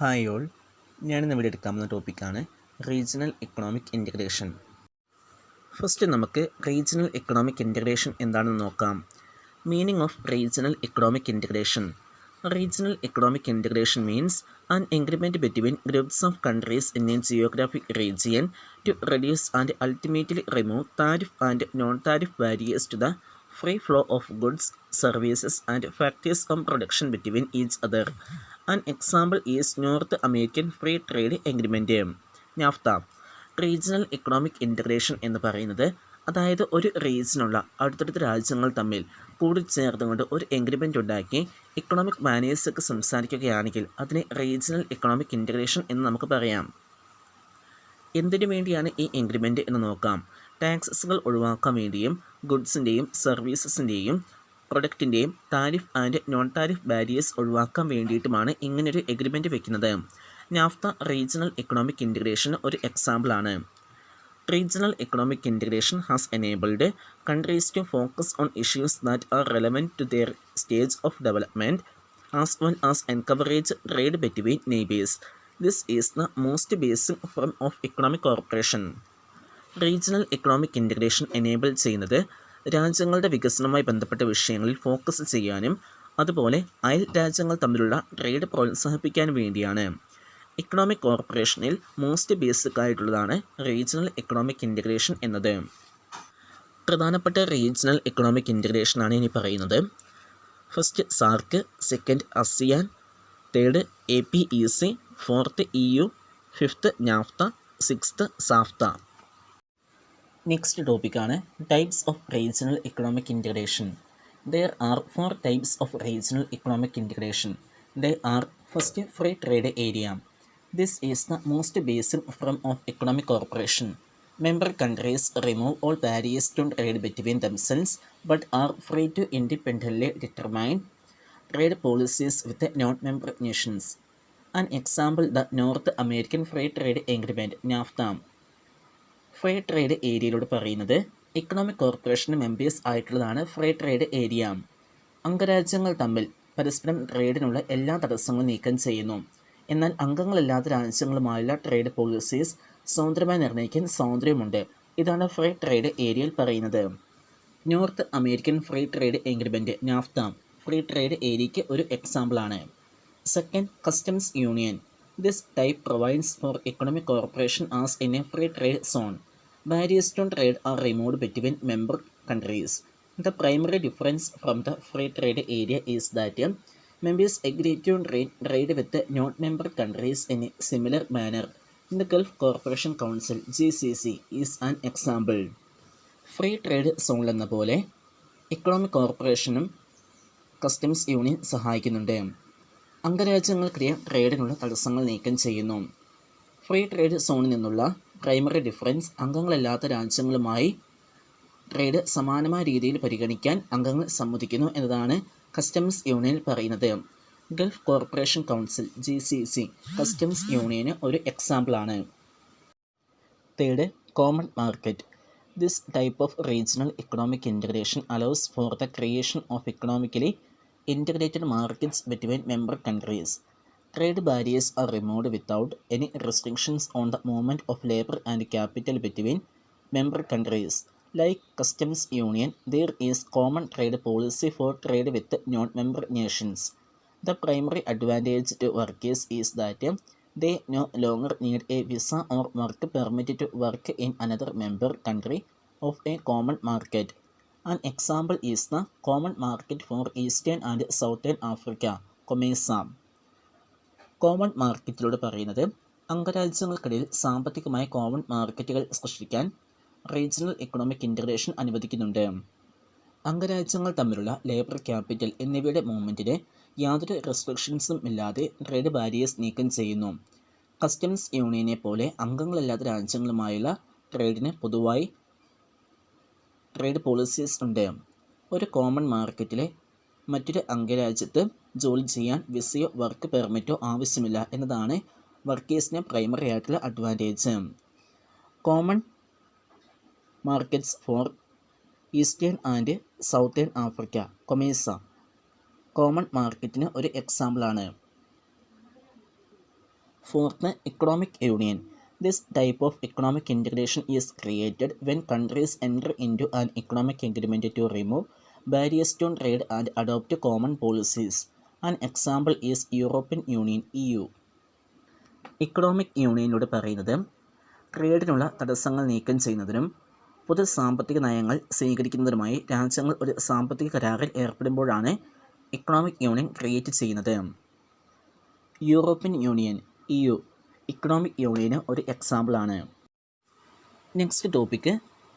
Hi all, ഞാനിന്ന് ഇവിടെ എടുക്കാൻ പോകുന്ന ടോപ്പിക്കാണ് റീജിയണൽ എക്കണോമിക് ഇൻ്റഗ്രേഷൻ. ഫസ്റ്റ് നമുക്ക് റീജിയണൽ എക്കണോമിക് ഇൻ്റഗ്രേഷൻ എന്താണെന്ന് നോക്കാം. Meaning of regional economic integration. Regional economic integration means an agreement between groups of countries in a geographic region to reduce and ultimately remove tariff and non-tariff barriers to the free flow of goods, services and factors of production between each other. An example is North American Free Trade Agreement, NAFTA. Regional economic integration എന്ന് പറയുന്നത് അതായത് ഒരു റീജിയനുള്ള അടുത്തടുത്ത രാജ്യങ്ങൾ തമ്മിൽ കൂടിച്ചേർന്നുകൊണ്ട് ഒരു agreement ഉണ്ടാക്കി economic മാനേഴ്സൊക്കെ സംസാരിക്കുകയാണെങ്കിൽ അതിനെ റീജിയണൽ എക്കണോമിക് ഇൻ്റഗ്രേഷൻ എന്ന് നമുക്ക് പറയാം. എന്തിനു വേണ്ടിയാണ് ഈ എഗ്രിമെൻ്റ് എന്ന് നോക്കാം. ടാക്സസുകൾ ഒഴിവാക്കാൻ വേണ്ടിയും ഗുഡ്സിൻ്റെയും സർവീസസിൻ്റെയും പ്രൊഡക്റ്റിൻ്റെയും tariff and non tariff barriers ഒഴിവാക്കാൻ വേണ്ടിയിട്ടുമാണ് ഇങ്ങനൊരു എഗ്രിമെൻ്റ് വെക്കുന്നത്. നാഫ്ത റീജിയണൽ എക്കണോമിക് ഇൻ്റഗ്രേഷൻ ഒരു എക്സാമ്പിളാണ്. Regional economic integration has enabled countries to focus on issues that are relevant to their stage of development as well as encourage trade between neighbors. This is the most basic form of economic cooperation. Regional economic integration enable ചെയ്യുന്നത് രാജ്യങ്ങളുടെ വികസനവുമായി ബന്ധപ്പെട്ട വിഷയങ്ങളിൽ focus ചെയ്യാനും അതുപോലെ അയൽ രാജ്യങ്ങൾ തമ്മിലുള്ള ട്രേഡ് പ്രോത്സാഹിപ്പിക്കാനും വേണ്ടിയാണ്. എക്കണോമിക് കോർപ്പറേഷനിൽ മോസ്റ്റ് ബേസിക് ആയിട്ടുള്ളതാണ് റീജിയണൽ എക്കണോമിക് ഇൻ്റഗ്രേഷൻ എന്നത്. പ്രധാനപ്പെട്ട റീജിയണൽ എക്കണോമിക് ഇൻ്റഗ്രേഷനാണ് ഇനി പറയുന്നത്. First SAARC, second ASEAN, third APEC, fourth EU, fifth NAFTA, sixth SAFTA. Next ടോപ്പിക്കാണ് types of regional economic integration. There are 4 types of regional economic integration. They are first, free trade area. This is the most basic form of economic cooperation. Member countries remove all barriers to trade between themselves but are free to independently determine trade policies with the non-member nations. An example, the North American Free Trade Agreement, NAFTA. Free trade ഏരിയയിലൂടെ പറയുന്നത് economic കോർപ്പറേഷന് members ആയിട്ടുള്ളതാണ് free trade area. അംഗരാജ്യങ്ങൾ തമ്മിൽ പരസ്പരം ട്രേഡിനുള്ള എല്ലാ തടസ്സങ്ങളും നീക്കം ചെയ്യുന്നു. എന്നാൽ അംഗങ്ങളല്ലാത്ത രാജ്യങ്ങളുമായുള്ള ട്രേഡ് പോളിസീസ് സ്വതന്ത്രമായി നിർണ്ണയിക്കാൻ സ്വാതന്ത്ര്യമുണ്ട്. ഇതാണ് ഫ്രീ ട്രേഡ് ഏരിയയിൽ പറയുന്നത്. North American free trade agreement NAFTA free trade ഏരിയയ്ക്ക് ഒരു എക്സാമ്പിളാണ്. Second, customs union. This type provides for economic cooperation as in a free trade zone. Barriers to trade are removed between member countries. The primary difference from the free trade area is that members agree to trade with the non-member countries in a similar manner. The Gulf Cooperation Council (GCC) is an example. Free trade സോണിൽ എന്ന പോലെ economic കോർപ്പറേഷനും customs union സഹായിക്കുന്നുണ്ട്. അംഗരാജ്യങ്ങൾക്കിടെ ട്രേഡിനുള്ള തടസ്സങ്ങൾ നീക്കം ചെയ്യുന്നു. Free trade സോണിൽ നിന്നുള്ള പ്രൈമറി ഡിഫറൻസ് അംഗങ്ങളല്ലാത്ത രാജ്യങ്ങളുമായി ട്രേഡ് സമാനമായ രീതിയിൽ പരിഗണിക്കാൻ അംഗങ്ങൾ സമ്മതിക്കുന്നു എന്നതാണ് കസ്റ്റംസ് യൂണിയനിൽ പറയുന്നത്. Gulf corporation council (GCC) customs യൂണിയന് ഒരു എക്സാമ്പിളാണ്. Third, common market. This type of regional economic integration allows for the creation of economically integrated markets between member countries. Trade barriers are removed without any restrictions on the movement of labor and capital between member countries. Like customs union, there is common trade policy for trade with non-member nations. The primary advantage to workers is that they no longer need a visa or work permit to work in another member country of a common market. An example is the Common Market for Eastern and Southern Africa, COMESA. Common മാർക്കറ്റിലൂടെ പറയുന്നത് അംഗരാജ്യങ്ങൾക്കിടയിൽ സാമ്പത്തികമായ common മാർക്കറ്റുകൾ സൃഷ്ടിക്കാൻ regional economic integration അനുവദിക്കുന്നുണ്ട്. അംഗരാജ്യങ്ങൾ തമ്മിലുള്ള labour, capital എന്നിവയുടെ മൂവ്മെൻറ്റിന് യാതൊരു റെസ്ട്രിക്ഷൻസും ഇല്ലാതെ ട്രേഡ് ബാരിയേഴ്സ് നീക്കം ചെയ്യുന്നു. കസ്റ്റംസ് യൂണിയനെ പോലെ അംഗങ്ങളല്ലാത്ത രാജ്യങ്ങളുമായുള്ള ട്രേഡിന് പൊതുവായി ട്രേഡ് പോളിസീസ് ഉണ്ട്. ഒരു കോമൺ മാർക്കറ്റിലെ മറ്റൊരു അംഗരാജ്യത്ത് ജോലി ചെയ്യാൻ വിസയോ വർക്ക് പെർമിറ്റോ ആവശ്യമില്ല എന്നതാണ് വർക്കേഴ്സിന് പ്രൈമറി ആയിട്ടുള്ള advantage. Common markets for Eastern and Southern Africa, COMESA common മാർക്കറ്റിന് ഒരു എക്സാമ്പിളാണ്. Fourth, economic union. This type of economic integration is created when countries enter into an economic agreement to remove barriers to trade and adopt common policies. An example is European Union (EU). Economic യൂണിയനിലൂടെ പറയുന്നത് ട്രേഡിനുള്ള തടസ്സങ്ങൾ നീക്കം ചെയ്യുന്നതിനും പൊതു സാമ്പത്തിക നയങ്ങൾ സ്വീകരിക്കുന്നതിനുമായി രാജ്യങ്ങൾ ഒരു സാമ്പത്തിക കരാറിൽ ഏർപ്പെടുമ്പോഴാണ് ഇക്കണോമിക് യൂണിയൻ ക്രിയേറ്റ് ചെയ്യുന്നത്. യൂറോപ്യൻ യൂണിയൻ (EU) ഇക്കണോമിക് യൂണിയന് ഒരു എക്സാമ്പിളാണ്. Next topic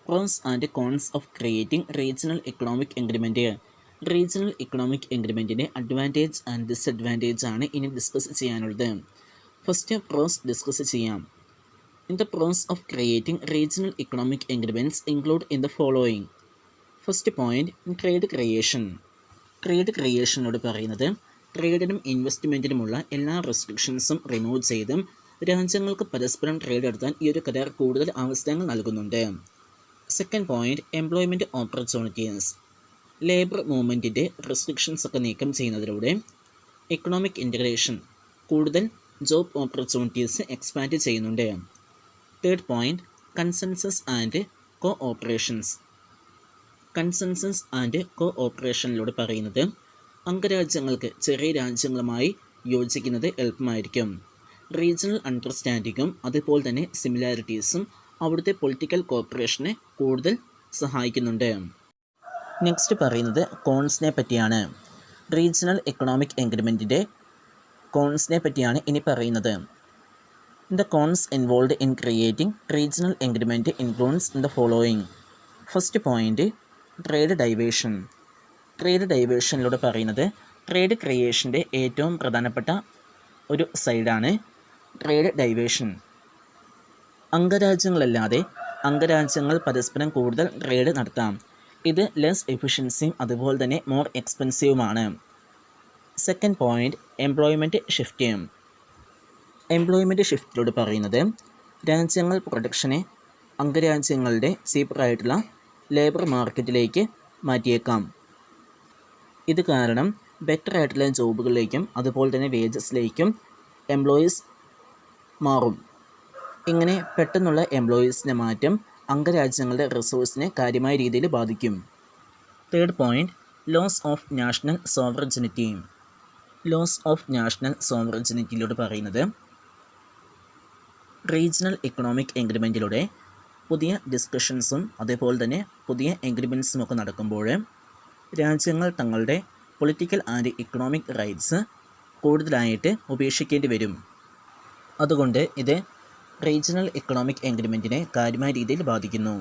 pros and cons of creating regional economic agreement. Regional economic എഗ്രിമെൻറ്റിൻ്റെ അഡ്വാൻറ്റേജ് ആൻഡ് ഡിസഡ്വാൻറ്റേജ് ആണ് ഇനി ഡിസ്കസ് ചെയ്യാനുള്ളത്. ഫസ്റ്റ് പ്രോസ് ഡിസ്കസ് ചെയ്യാം. In the process of creating regional economic agreements include in the following. First point, trade creation. Trade ക്രിയേഷനോട് പറയുന്നത് ട്രേഡിനും ഇൻവെസ്റ്റ്മെൻറ്റിനുമുള്ള എല്ലാ റെസ്ട്രിക്ഷൻസും remove ചെയ്തും രാജ്യങ്ങൾക്ക് പരസ്പരം ട്രേഡ് നടത്താൻ ഈ ഒരു കരാർ കൂടുതൽ അവസരങ്ങൾ നൽകുന്നുണ്ട്. Second point, employment opportunities. Labour മൂവ്മെൻറ്റിൻ്റെ റെസ്ട്രിക്ഷൻസ് ഒക്കെ നീക്കം ചെയ്യുന്നതിലൂടെ എക്കണോമിക് ഇൻ്റഗ്രേഷൻ കൂടുതൽ ജോബ് ഓപ്പർച്യൂണിറ്റീസ് എക്സ്പാൻഡ് ചെയ്യുന്നുണ്ട്. Third point, consensus and cooperations. Consensus and കോ ഓപ്പറേഷനിലൂടെ പറയുന്നത് അംഗരാജ്യങ്ങൾക്ക് ചെറിയ രാജ്യങ്ങളുമായി യോജിക്കുന്നത് എളുപ്പമായിരിക്കും. റീജിയണൽ അണ്ടർസ്റ്റാൻഡിങ്ങും അതുപോലെ തന്നെ സിമിലാരിറ്റീസും അവിടുത്തെ പൊളിറ്റിക്കൽ കോപ്പറേഷനെ കൂടുതൽ സഹായിക്കുന്നുണ്ട്. നെക്സ്റ്റ് പറയുന്നത് കോൺസിനെ പറ്റിയാണ്. റീജിയണൽ എക്കണോമിക് എഗ്രിമെൻറ്റിൻ്റെ കോൺസിനെ പറ്റിയാണ് ഇനി പറയുന്നത്. The cons involved in creating regional agreement includes the following. First point, trade diversion. Trade ഡൈവേഷനിലൂടെ പറയുന്നത് ട്രേഡ് ക്രിയേഷൻ്റെ ഏറ്റവും പ്രധാനപ്പെട്ട ഒരു സൈഡാണ് ട്രേഡ് ഡൈവേഷൻ. അംഗരാജ്യങ്ങളല്ലാതെ അംഗരാജ്യങ്ങൾ പരസ്പരം കൂടുതൽ ട്രേഡ് നടത്താം. ഇത് ലെസ് എഫിഷ്യൻസിയും അതുപോലെ തന്നെ മോർ എക്സ്പെൻസീവുമാണ്. Second point, employment shift. Employment ഷിഫ്റ്റിലൂടെ പറയുന്നത് രാജ്യങ്ങൾ പ്രൊഡക്ഷനെ അംഗരാജ്യങ്ങളുടെ ചീപ്പറായിട്ടുള്ള ലേബർ മാർക്കറ്റിലേക്ക് മാറ്റിയേക്കാം. ഇത് കാരണം ബെറ്റർ ആയിട്ടുള്ള ജോബുകളിലേക്കും അതുപോലെ തന്നെ വേജസിലേക്കും എംപ്ലോയീസ് മാറും. ഇങ്ങനെ പെട്ടെന്നുള്ള എംപ്ലോയീസിൻ്റെ മാറ്റം അംഗരാജ്യങ്ങളുടെ റിസോഴ്സിനെ കാര്യമായ രീതിയിൽ ബാധിക്കും. Third point, loss of national sovereignty. Loss of national സോവറജിനിറ്റിയിലൂടെ പറയുന്നത് റീജിയണൽ എക്കണോമിക് എഗ്രിമെൻറ്റിലൂടെ പുതിയ ഡിസ്കഷൻസും അതേപോലെ തന്നെ പുതിയ എഗ്രിമെൻറ്റ്സും ഒക്കെ നടക്കുമ്പോൾ രാജ്യങ്ങൾ തങ്ങളുടെ പൊളിറ്റിക്കൽ ആൻഡ് ഇക്കണോമിക് റൈറ്റ്സ് കൂടുതലായിട്ട് ഉപേക്ഷിക്കേണ്ടി വരും. അതുകൊണ്ട് ഇത് റീജിയണൽ എക്കണോമിക് എഗ്രിമെൻറ്റിനെ കാര്യമായ രീതിയിൽ ബാധിക്കുന്നു.